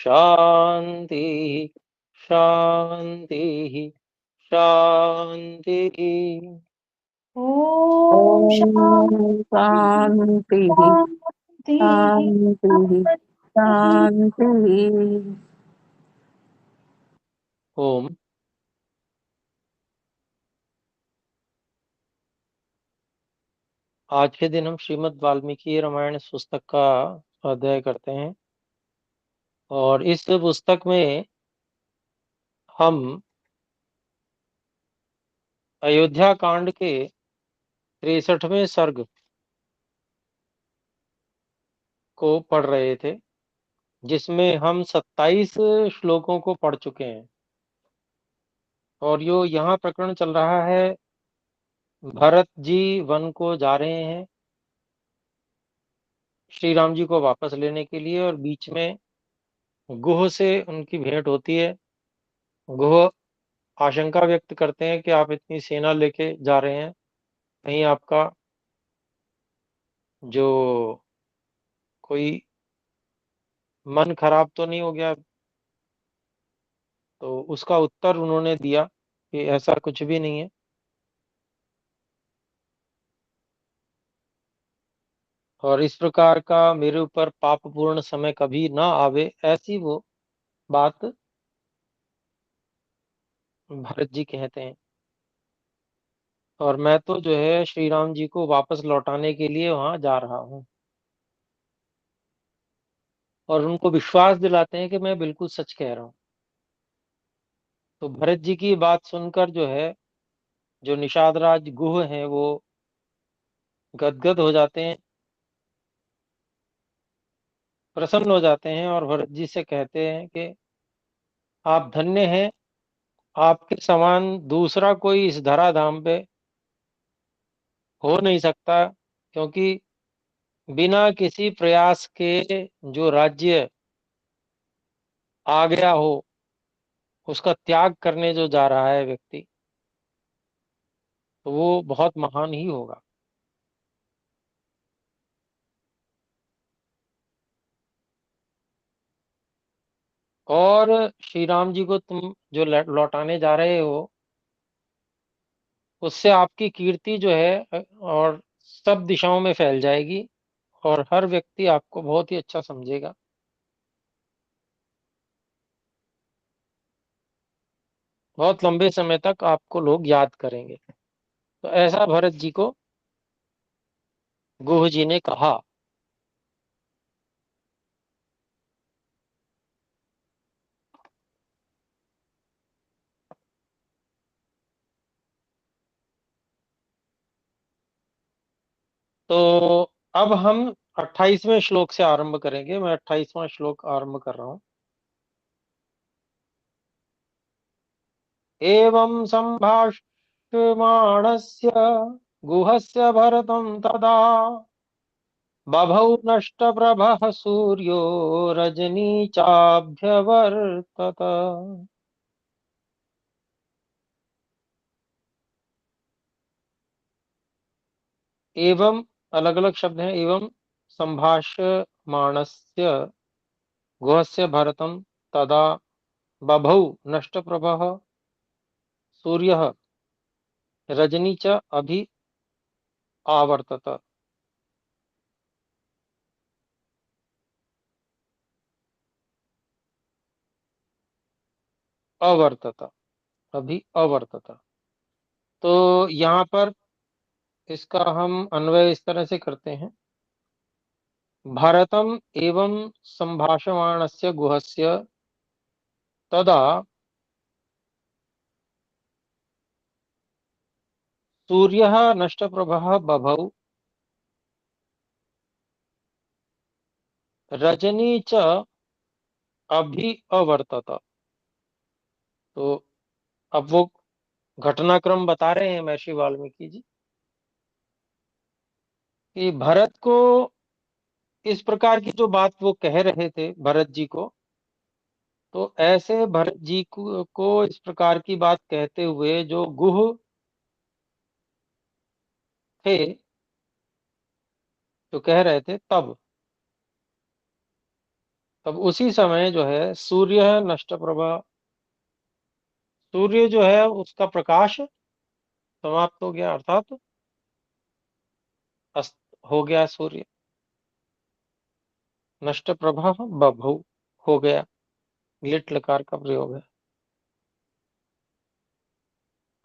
शांति शांति शांति। ओम ॐ शांति शान्तिः शान्तिः शांति। शान्तिः। ओम। आज के दिन हम श्रीमद् वाल्मीकि रामायण इस पुस्तक का अध्ययन करते हैं और इस पुस्तक में हम अयोध्या कांड के 63वें सर्ग को पढ़ रहे थे, जिसमें हम 27 श्लोकों को पढ़ चुके हैं। और यो यहाँ प्रकरण चल रहा है, भरत जी वन को जा रहे हैं श्री राम जी को वापस लेने के लिए, और बीच में गुह से उनकी भेंट होती है। गुह आशंका व्यक्त करते हैं कि आप इतनी सेना लेके जा रहे हैं, कहीं आपका जो कोई मन खराब तो नहीं हो गया। तो उसका उत्तर उन्होंने दिया कि ऐसा कुछ भी नहीं है। और इस प्रकार का मेरे ऊपर पापपूर्ण समय कभी ना आवे, ऐसी वो बात भरत जी कहते हैं। और मैं तो जो है श्री राम जी को वापस लौटाने के लिए वहां जा रहा हूँ, और उनको विश्वास दिलाते हैं कि मैं बिल्कुल सच कह रहा हूँ। तो भरत जी की बात सुनकर जो है, जो निषाद राज गुह हैं, वो गदगद हो जाते हैं, प्रसन्न हो जाते हैं, और भरत जी से कहते हैं कि आप धन्य हैं, आपके समान दूसरा कोई इस धराधाम पे हो नहीं सकता, क्योंकि बिना किसी प्रयास के जो राज्य आ गया हो, उसका त्याग करने जो जा रहा है व्यक्ति, तो वो बहुत महान ही होगा। और श्री राम जी को तुम जो लौटाने जा रहे हो, उससे आपकी कीर्ति जो है और सब दिशाओं में फैल जाएगी, और हर व्यक्ति आपको बहुत ही अच्छा समझेगा। बहुत लंबे समय तक आपको लोग याद करेंगे। तो ऐसा भरत जी को गुह जी ने कहा। तो अब हम 28वें श्लोक से आरंभ करेंगे। मैं 28वां श्लोक आरंभ कर रहा हूं। एवं संभाषमाणस्य गुहस्य भरतं तदा बभौ नष्टप्रभः सूर्यो रजनी चाभ्यवर्तत। एवं अलग अलग शब्द हैं। एवं संभाषमाणस्य गुहस्य भरतं तदा बभौ नष्टप्रभः सूर्यः रजनी च अभि आवर्तत। अवर्तत, अभी अवर्तत। तो यहाँ पर इसका हम अन्वय इस तरह से करते हैं। भारतम एवं संभाषमाणस्य गुहस्य तदा सूर्यः नष्टप्रभः बभौ रजनी च अभि अवर्तत। तो अब वो घटनाक्रम बता रहे हैं महर्षि वाल्मीकि जी, कि भरत को इस प्रकार की जो बात वो कह रहे थे भरत जी को, तो ऐसे भरत जी को इस प्रकार की बात कहते हुए जो गुह थे, जो कह रहे थे, तब तब उसी समय जो है सूर्य नष्ट प्रभा, सूर्य जो है उसका प्रकाश समाप्त हो गया, अर्थात अस्त हो गया सूर्य। नष्ट प्रभा बभू हो गया, लिट लकार का प्रयोग है।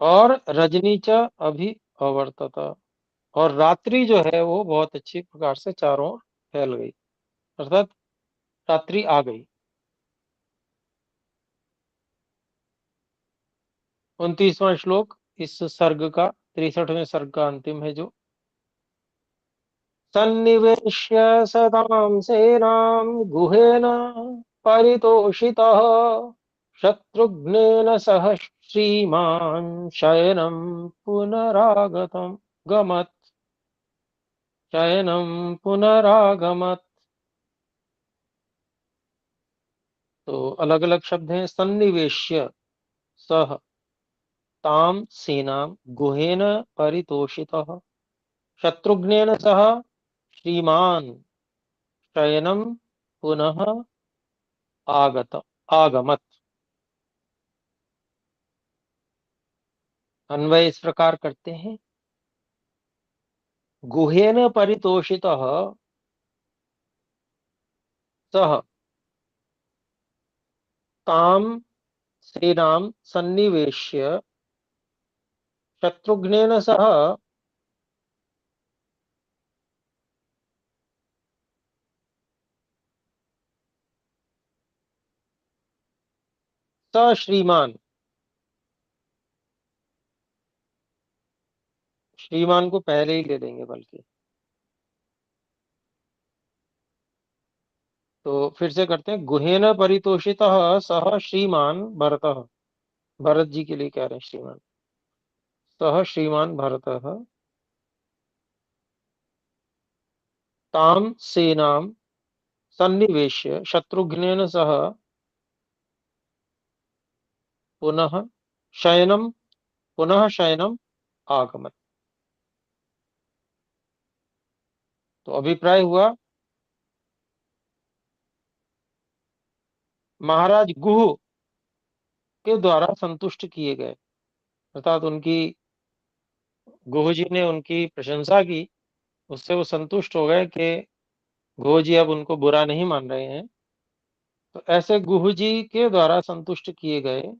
और रजनी च अभी अवर्तत, और रात्रि जो है वो बहुत अच्छी प्रकार से चारों ओर फैल गई, अर्थात रात्रि आ गई। 29वां श्लोक इस सर्ग का, 63वें सर्ग का अंतिम है जो। सन्निवेश्य सतां सेनां गुहेन परितोषितः शत्रुघ्नेन सह श्रीमान् शयनं पुनरागतम् गमत्, शयनं पुनरागमत्। तो अलग अलग शब्द हैं। सन्निवेश्य, सह, ताम सेनां गुहेन परितोषितः शत्रुघ्नेन सह श्रीमान् शयनं पुनः आगत आगमत्। अन्वय इस प्रकार करते हैं। गुहेन परितोषितः सह ताम सेनां सन्निवेश्य शत्रुघ्नेन सह स श्रीमान, श्रीमान को पहले ही ले लेंगे बल्कि। तो फिर से करते हैं। गुहेन परितोषितः सह श्रीमान भरतः, भरत जी के लिए कह रहे हैं श्रीमान। सह श्रीमान भरतः ताम सेनां सन्निवेश्य शत्रुघ्नेन सह पुनः शयनम, पुनः शयनम आगमत्। तो अभिप्राय हुआ, महाराज गुह के द्वारा संतुष्ट किए गए, अर्थात उनकी, गुह जी ने उनकी प्रशंसा की, उससे वो संतुष्ट हो गए कि गुह जी अब उनको बुरा नहीं मान रहे हैं। तो ऐसे गुह जी के द्वारा संतुष्ट किए गए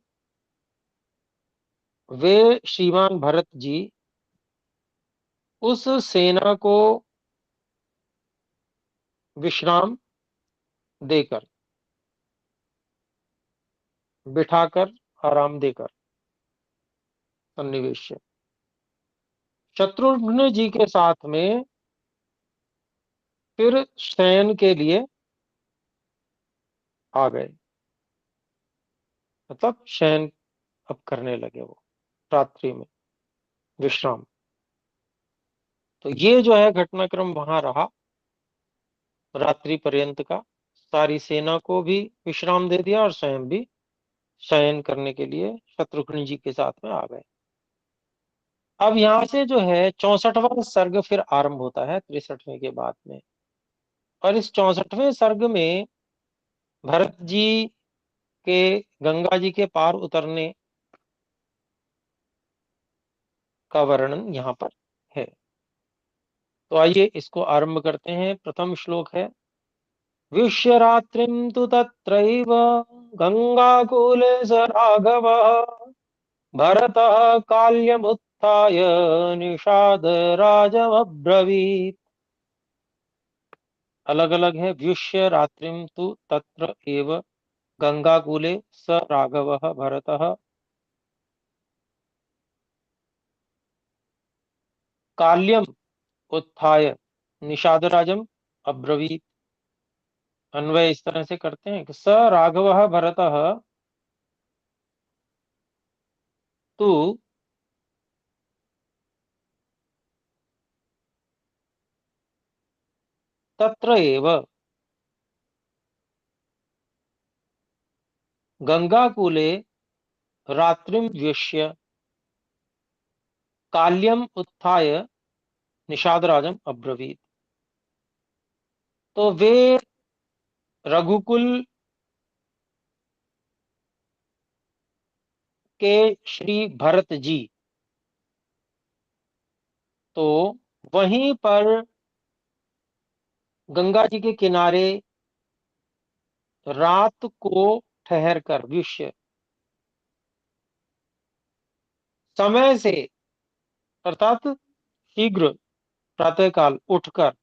वे श्रीमान भरत जी उस सेना को विश्राम देकर, बिठाकर, आराम देकर, सन्निवेश, शत्रुघ्न जी के साथ में फिर शयन के लिए आ गए, मतलब शयन अब करने लगे वो रात्रि में, विश्राम। तो ये जो है घटनाक्रम वहां रहा रात्रि पर्यंत का। सारी सेना को भी विश्राम दे दिया और स्वयं भी शयन करने के लिए शत्रुघ्न जी के साथ में आ गए। अब यहाँ से जो है 64वां सर्ग फिर आरंभ होता है 63वें के बाद में। और इस 64वें सर्ग में भरत जी के गंगा जी के पार उतरने का वर्णन यहाँ पर है। तो आइए इसको आरंभ करते हैं। प्रथम श्लोक है। विश्यरात्रिं तु तत्रैव गंगाकूले स राघवः भरतः काल्यमुत्थाय निषादराजमब्रवीत्। अलग अलग है। व्युष्य रात्रिम तु तत्र एव गंगाकूले स राघवः भरतः काल्यम उत्थाय निषादराजम अब्रवीत। अन्वय इस तरह से करते हैं कि स राघवः भरतः तु तत्र एव गंगाकूले रात्रिम व्युष्य काल्यम उत्थाय निषादराजम अब्रवीत। तो वे रघुकुल के श्री भरत जी तो वहीं पर गंगा जी के किनारे रात को ठहर कर विषय समय से अर्थात शीघ्र प्रातःकाल उठकर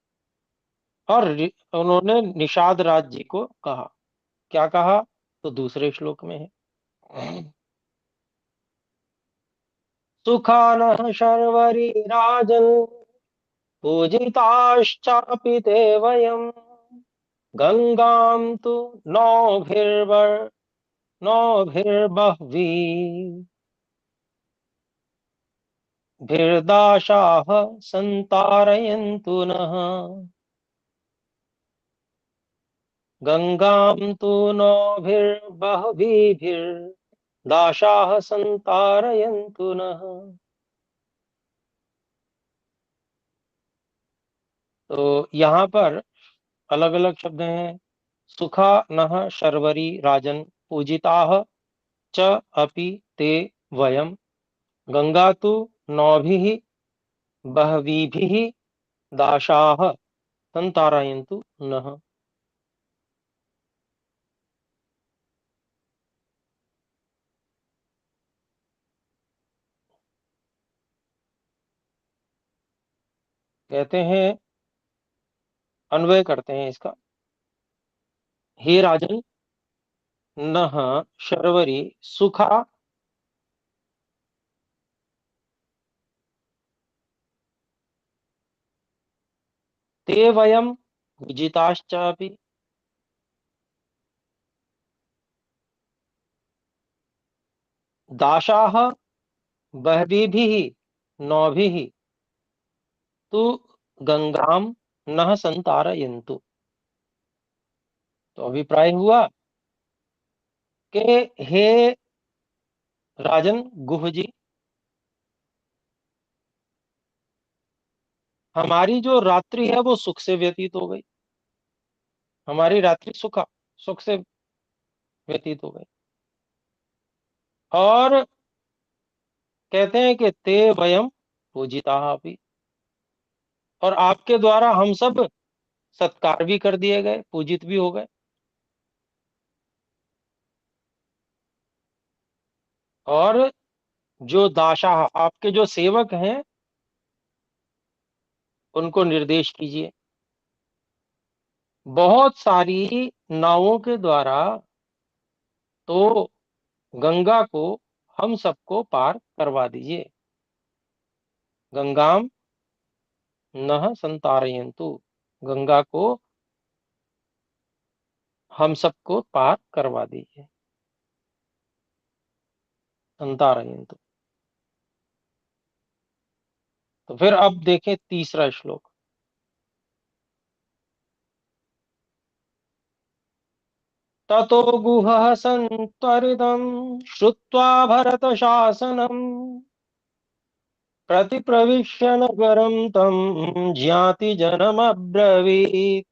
और उन्होंने निषाद राज जी को कहा। क्या कहा? तो दूसरे श्लोक में है। सुखानः शर्वरी राजन् पूजिताश्चापि ते वयम् गंगां तु नौभिर्दाशाः सन्तारयन्तु नः गंगां तु नौभिर्दाशाः सन्तारयन्तु नः। तो यहाँ पर अलग अलग शब्द हैं। सुखा नः शर्वरी राजन पूजिताः च अपि ते वयम गंगा तु नौभिः बह्वीभिः दाशाः संतारयन्तु नः। कहते हैं, अन्वय करते हैं इसका। हे राजन, नः शर्वरी सुखा ते वयम विजिताश्चापि दाशाः बह्वीभिः नौभिः तु गंगाम नः संतारयन्तु। तो अभिप्राय हुआ कि हे राजन गुह जी, हमारी जो रात्रि है वो सुख से व्यतीत हो गई। हमारी रात्रि सुख से व्यतीत हो गई। और कहते हैं कि ते वयम पूजिता भी, और आपके द्वारा हम सब सत्कार भी कर दिए गए, पूजित भी हो गए। और जो दासा, आपके जो सेवक हैं, उनको निर्देश कीजिए। बहुत सारी नावों के द्वारा तो गंगा को हम सबको पार करवा दीजिए। गंगाम नः संतारयन्तु, गंगा को हम सबको पार करवा दीजिए। संतारयन्तु। तो फिर अब देखें तीसरा श्लोक। ततो गुहः संत्वरितं श्रुत्वा भरतशासनम् प्रतिप्रविश्य नगरं तं ज्ञातिजनमब्रवीत्।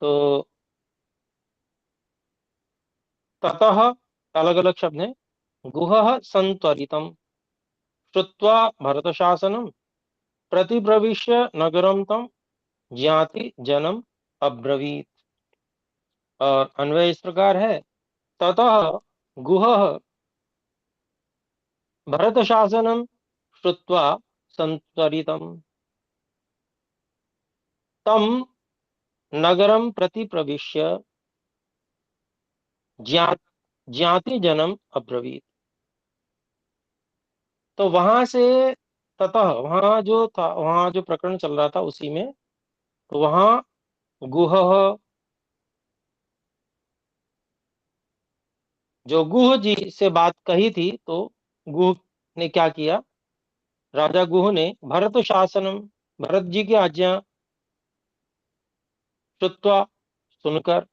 तो ततः अलग अलग शब्द हैं। गुहः संत्वरितं श्रुत्वा भरतशासनम् प्रतिप्रविश्य नगरं तं ज्ञाति जनम अब्रवीत। और अन्वय इस प्रकार है। ततः गुहः भरत शासनम श्रुत्वा संतरितम तम नगरम प्रति प्रविश्य ज्ञात ज्ञाति जनम अब्रवीत। तो वहां से, ततः वहां जो था, वहां जो प्रकरण चल रहा था उसी में, तो वहां गुहः, जो गुह जी से बात कही थी, तो गुह ने क्या किया? राजा गुह ने भरत शासनम, भरत जी की आज्ञा श्रुत्वा सुनकर,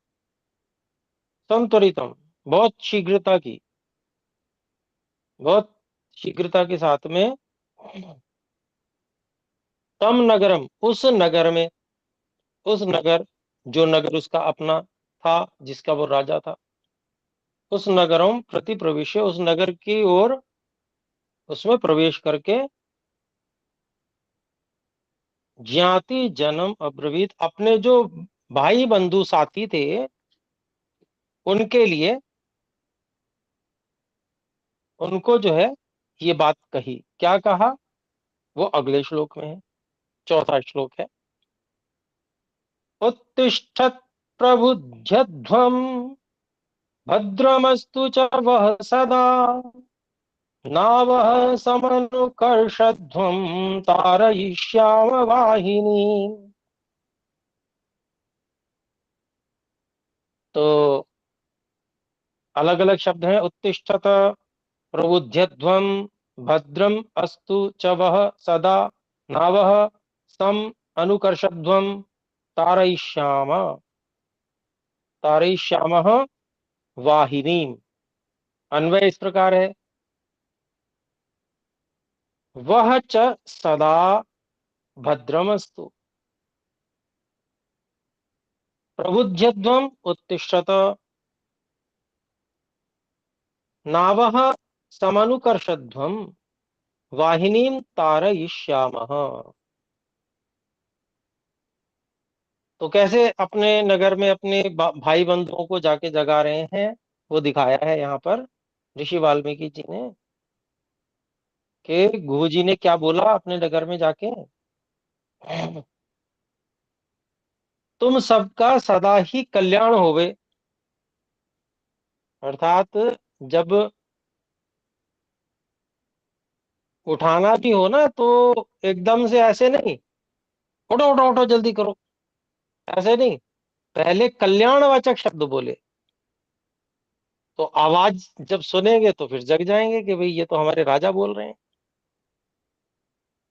संत्वरितम बहुत शीघ्रता की, बहुत शीघ्रता के साथ में तम नगरम, उस नगर में, उस नगर, जो नगर उसका अपना था, जिसका वो राजा था, उस नगरम प्रति प्रवेश, उस नगर की ओर उसमें प्रवेश करके, ज्ञाति जन्म अब्रवीत, अपने जो भाई बंधु साथी थे उनके लिए, उनको जो है ये बात कही। क्या कहा, वो अगले श्लोक में है, चौथा श्लोक है। उत्तिष्ठत् प्रबुध्यध्वम् भद्रमस्तु च वः सदा नावः समनुकर्षध्वं तारयिष्याम वाहिनी। तो अलग अलग शब्द हैं। उत्तिष्ठत, प्रबुध्यध्वं, भद्रम अस्तु च वः सदा, नावः सम अनुकर्षध्वं तारयिष्याम, तारयिष्यामः वाहिनीम। अन्वय इस प्रकार है। वह च सदा भद्रमस्तु, प्रबुध्यध्वम् उत्तिष्ठत, नावः समनुकर्षध्वम् वाहिनीं तारयिष्यामः। तो कैसे अपने नगर में अपने भाई बंधुओं को जाके जगा रहे हैं, वो दिखाया है यहाँ पर ऋषि वाल्मीकि जी ने, कि गुरु जी ने क्या बोला अपने नगर में जाके। तुम सबका सदा ही कल्याण होवे। अर्थात जब उठाना भी हो ना, तो एकदम से ऐसे नहीं, उठो उठो उठो जल्दी करो, ऐसे नहीं, पहले कल्याणवाचक शब्द बोले। तो आवाज जब सुनेंगे तो फिर जग जाएंगे कि भाई ये तो हमारे राजा बोल रहे हैं।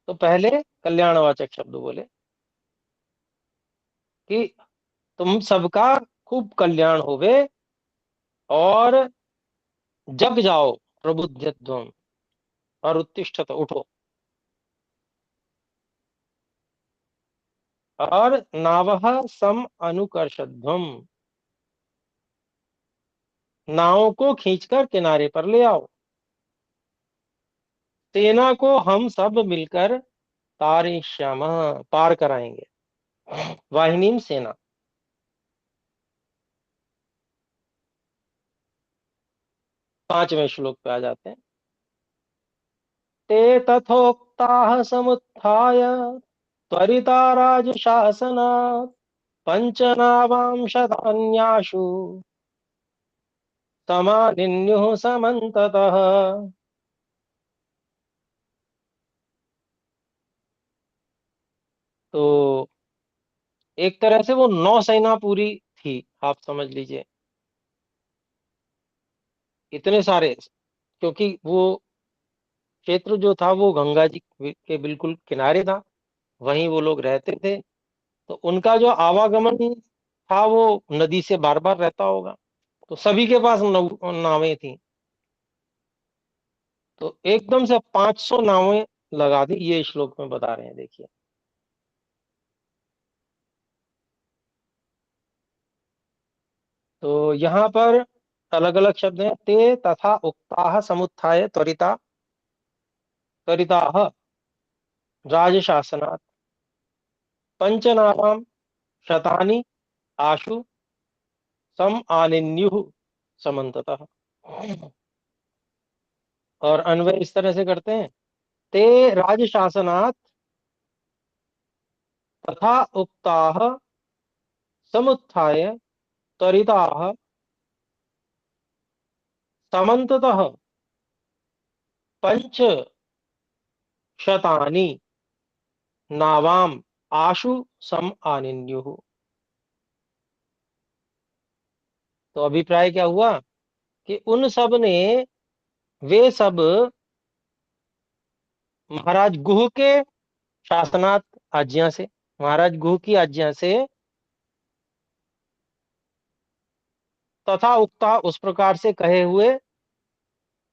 तो पहले कल्याणवाचक शब्द बोले कि तुम सबका खूब कल्याण होवे, और जग जाओ, प्रबुद्धत्वम, और उत्तिष्ठत, उठो, और नावः सम अनुकर्षध्वम, नावों को खींचकर किनारे पर ले आओ, सेना को हम सब मिलकर तारे श्याम, पार कराएंगे। वाहिनीम सेना। पांचवें श्लोक पे आ जाते हैं। ते तथोक्ताः समुत्थाय त्वरिता राजशासनात् पञ्चनावां शतान्याशु समानिन्युः समन्ततः। तो एक तरह से वो नौसेना पूरी थी, आप समझ लीजिए, इतने सारे, क्योंकि वो क्षेत्र जो था वो गंगा जी के बिल्कुल किनारे था, वहीं वो लोग रहते थे। तो उनका जो आवागमन था वो नदी से बार बार रहता होगा, तो सभी के पास नावें थी। तो एकदम से 500 नावें लगा दी, ये श्लोक में बता रहे हैं, देखिए। तो यहाँ पर अलग अलग शब्द हैं। ते तथा उक्ताः समुत्थाय त्वरिता, त्वरिताः राजशासनात् पंचनावां शतानि आशु सम आनिन्युः समन्ततः। और अन्वय इस तरह से करते हैं। ते राजशासनात् तथा उक्ताः समुत्थाय त्वरिताः समन्ततः पंच शतानि नावाम आशु सम आनिन्युः। तो अभिप्राय क्या हुआ कि उन सब ने, वे सब महाराज गुह के शासनात, आज्ञा से, महाराज गुह की आज्ञा से, तथा उक्ता, उस प्रकार से कहे हुए,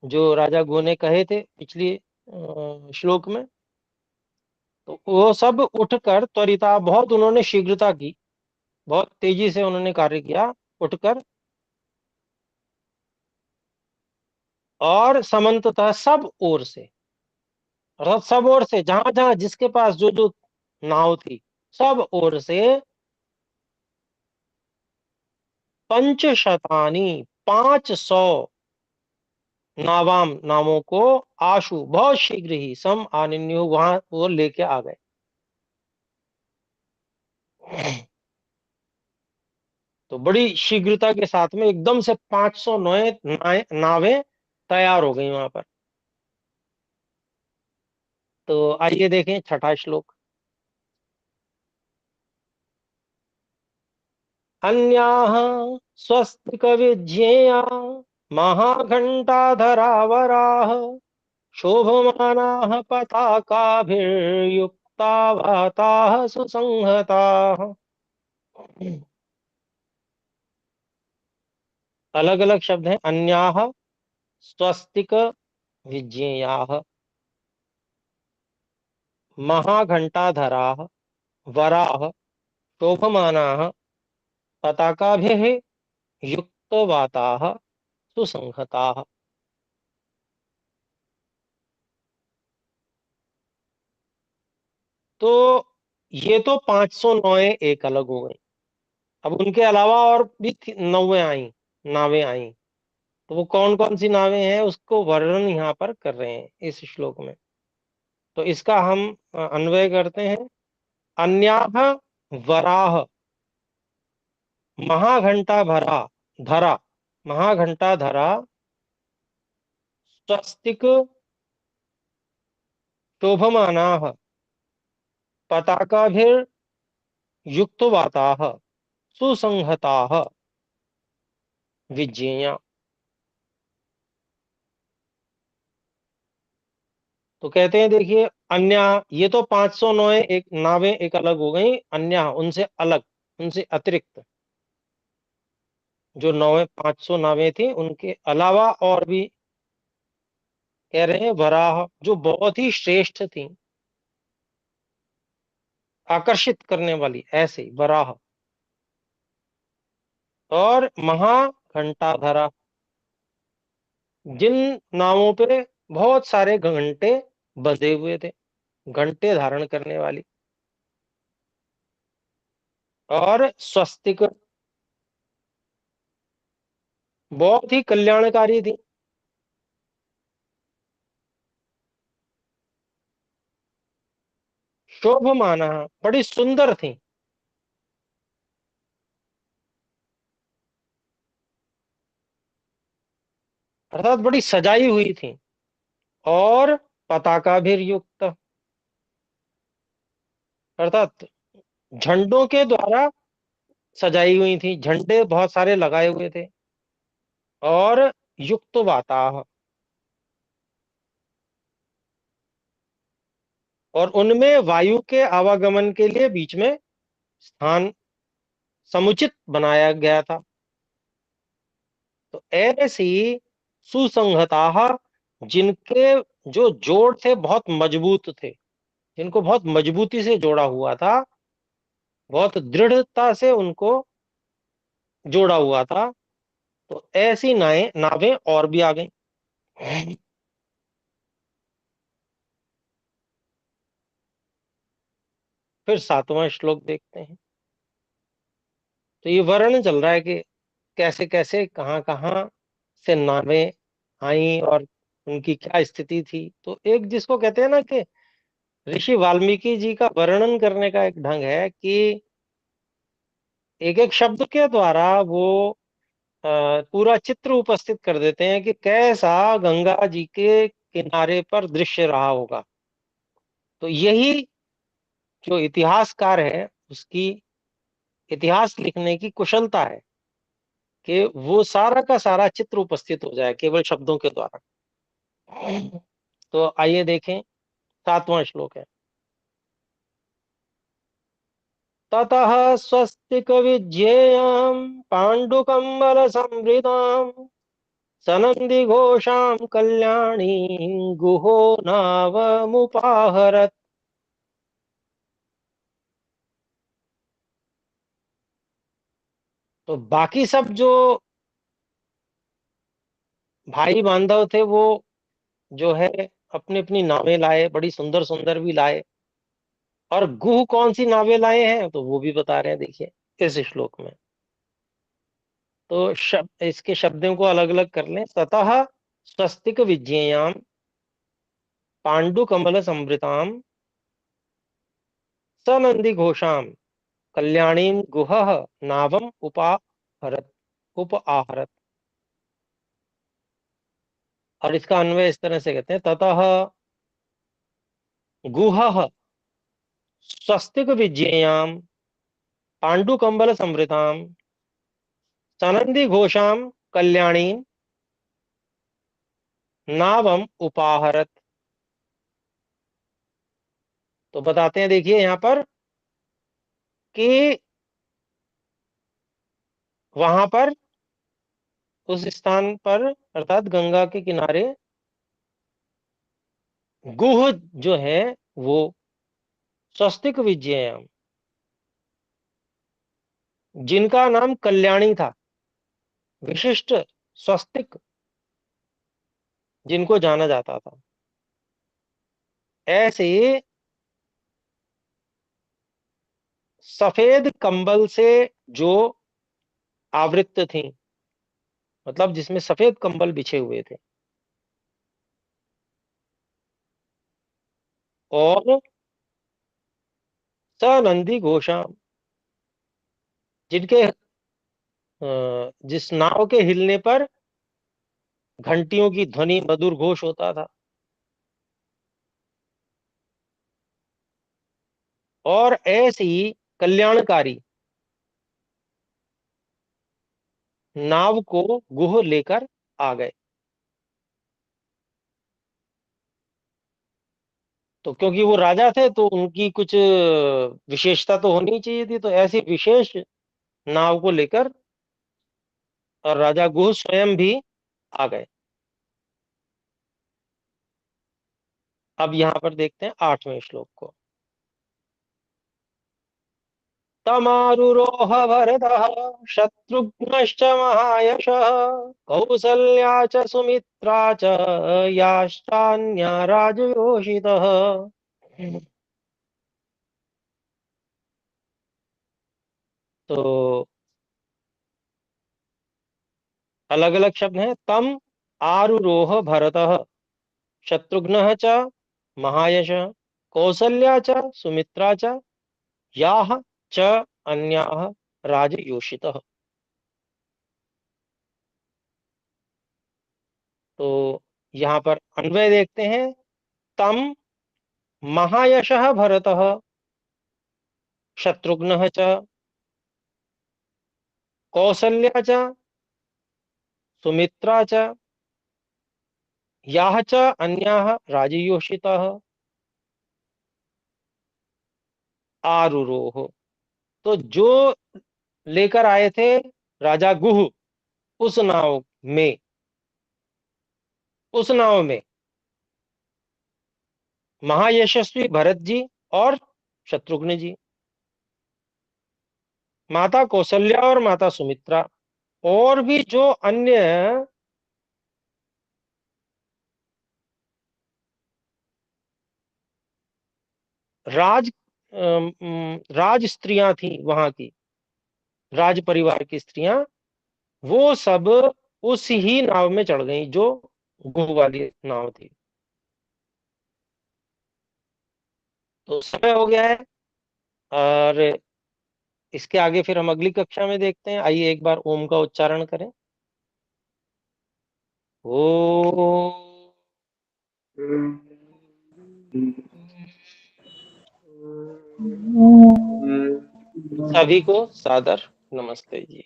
जो राजा गुह ने कहे थे पिछली श्लोक में। तो वो सब उठकर त्वरिता, बहुत उन्होंने शीघ्रता की, बहुत तेजी से उन्होंने कार्य किया, उठकर, और समन्ततः सब ओर से, अर्थात सब ओर से, जहां जहां जिसके पास जो जो नाव थी, सब ओर से, पंचशतानी, 500 नावाम, नावों को, आशु, बहुत शीघ्र ही, सम आनिन्यु, वहां वो लेके आ गए। तो बड़ी शीघ्रता के साथ में एकदम से 500 नए नावें तैयार हो गई वहां पर। तो आइए देखें छठा श्लोक। अन्याः स्वस्तिक विज्ञेया महाघंटाधरावराः शोभमानाः पताकाभिर्युक्ता वाताः सुसंहताः। अलग अलग शब्द हैं। अन्याः स्वस्तिक विज्ञेयाः महाघंटाधराः वराः शोभमानाः पताकाभिः युक्तवाताः सुसंहताः। तो ये तो 500 नौएं एक अलग हो गई। अब उनके अलावा और भी नौवें आई, नावें आई। तो वो कौन कौन सी नावें हैं उसको वर्णन यहाँ पर कर रहे हैं इस श्लोक में। तो इसका हम अन्वय करते हैं। अन्याह वराह, महाघंटा भरा, धरा, महाघंटा धरा, स्वस्तिक शोभमानाः पताकाभिर्युक्तवाताः सुसंहताः विज्ञेया। तो कहते हैं देखिए, अन्य, ये तो 509 एक नावें एक अलग हो गई, अन्य उनसे अलग, उनसे अतिरिक्त जो नौवें 500 नावें थी उनके अलावा और भी कह रहे हैं वराह, जो बहुत ही श्रेष्ठ थी, आकर्षित करने वाली, ऐसे वराह, और महाघंटाधरा, जिन नावों पे बहुत सारे घंटे बंधे हुए थे, घंटे धारण करने वाली, और स्वस्तिक, बहुत ही कल्याणकारी थी, शोभमाना, बड़ी सुंदर थी, अर्थात बड़ी सजाई हुई थी, और पताका भी युक्त, अर्थात झंडों के द्वारा सजाई हुई थी, झंडे बहुत सारे लगाए हुए थे, और युक्त वाताह, और उनमें वायु के आवागमन के लिए बीच में स्थान समुचित बनाया गया था। तो ऐसी सुसंहता, जिनके जो जोड़ थे बहुत मजबूत थे, जिनको बहुत मजबूती से जोड़ा हुआ था, बहुत दृढ़ता से उनको जोड़ा हुआ था। तो ऐसी नावें और भी आ गई। फिर सातवां श्लोक देखते हैं। तो ये वर्णन चल रहा है कि कैसे कैसे, कहाँ कहाँ से नावें आई और उनकी क्या स्थिति थी। तो एक जिसको कहते हैं ना कि ऋषि वाल्मीकि जी का वर्णन करने का एक ढंग है कि एक एक शब्द के द्वारा वो पूरा चित्र उपस्थित कर देते हैं कि कैसा गंगा जी के किनारे पर दृश्य रहा होगा। तो यही जो इतिहासकार है उसकी इतिहास लिखने की कुशलता है कि वो सारा का सारा चित्र उपस्थित हो जाए केवल शब्दों के द्वारा। तो आइए देखें, सातवां श्लोक है। ततः स्वस्तिक विज्ञेयं पाण्डुकम्बल संवृताम् सनंदि घोषां कल्याणी गुहो नावमुपाहरत्। तो बाकी सब जो भाई बांधव थे वो जो है अपनी अपनी नावें लाए, बड़ी सुंदर सुंदर भी लाए। और गुह कौन सी नावें लाए हैं तो वो भी बता रहे हैं, देखिए इस श्लोक में। तो शब्द, इसके शब्दों को अलग अलग कर लें। ततः स्वस्तिक विज्ञेयाम पांडु कमल संवृताम सनंदी घोषाम कल्याणीं गुहः नावम उप आहरत। और इसका अन्वय इस तरह से कहते हैं, ततः गुहः स्वस्तिक विज्ञेयाम पांडु कंबल संवृताम सनंदी घोषाम कल्याणीं नावम उपाहरत। तो बताते हैं, देखिए यहां पर कि वहां पर उस स्थान पर अर्थात गंगा के किनारे गुह जो है वो स्वस्तिक विजयम, जिनका नाम कल्याणी था, विशिष्ट स्वस्तिक जिनको जाना जाता था, ऐसे सफेद कंबल से जो आवृत्त थी, मतलब जिसमें सफेद कंबल बिछे हुए थे, और सनंदी घोषा, जिनके जिस नाव के हिलने पर घंटियों की ध्वनि मधुर घोष होता था, और ऐसी कल्याणकारी नाव को गुह लेकर आ गए। तो क्योंकि वो राजा थे तो उनकी कुछ विशेषता तो होनी चाहिए थी, तो ऐसी विशेष नाव को लेकर और राजा गुह स्वयं भी आ गए। अब यहां पर देखते हैं 8वें श्लोक को। तमारुरोह भरतः शत्रुघ्नश्च महायशः कौसल्या च सुमित्रा च याश्चान्या राजयोषितः। तो अलग अलग शब्द हैं। तम आरुरोह भरतः शत्रुघ्नः च महायशः कौसल्या च सुमित्रा च याः च अन्याः राजयोषितः। तो यहाँ पर अन्वय देखते हैं। तम महायशः भरतः शत्रुघ्नः च कौसल्या च सुमित्रा च याः च अन्याः राजयोषितः आरुरोह। तो जो लेकर आए थे राजा गुह उस नाव में, उस नाव में महायशस्वी भरत जी और शत्रुघ्न जी, माता कौशल्या और माता सुमित्रा, और भी जो अन्य राज राज स्त्रियां थी, वहां की राज परिवार की स्त्रियां, वो सब उस ही नाव में चढ़ गई जो गुह वाली नाव थी। तो समय हो गया है, और इसके आगे फिर हम अगली कक्षा में देखते हैं। आइए एक बार ओम का उच्चारण करें। ओ सभी को सादर नमस्ते जी।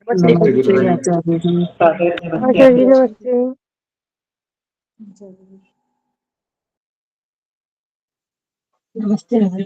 नमस्ते आचार्य जी। आचार्य जी नमस्ते। नमस्ते।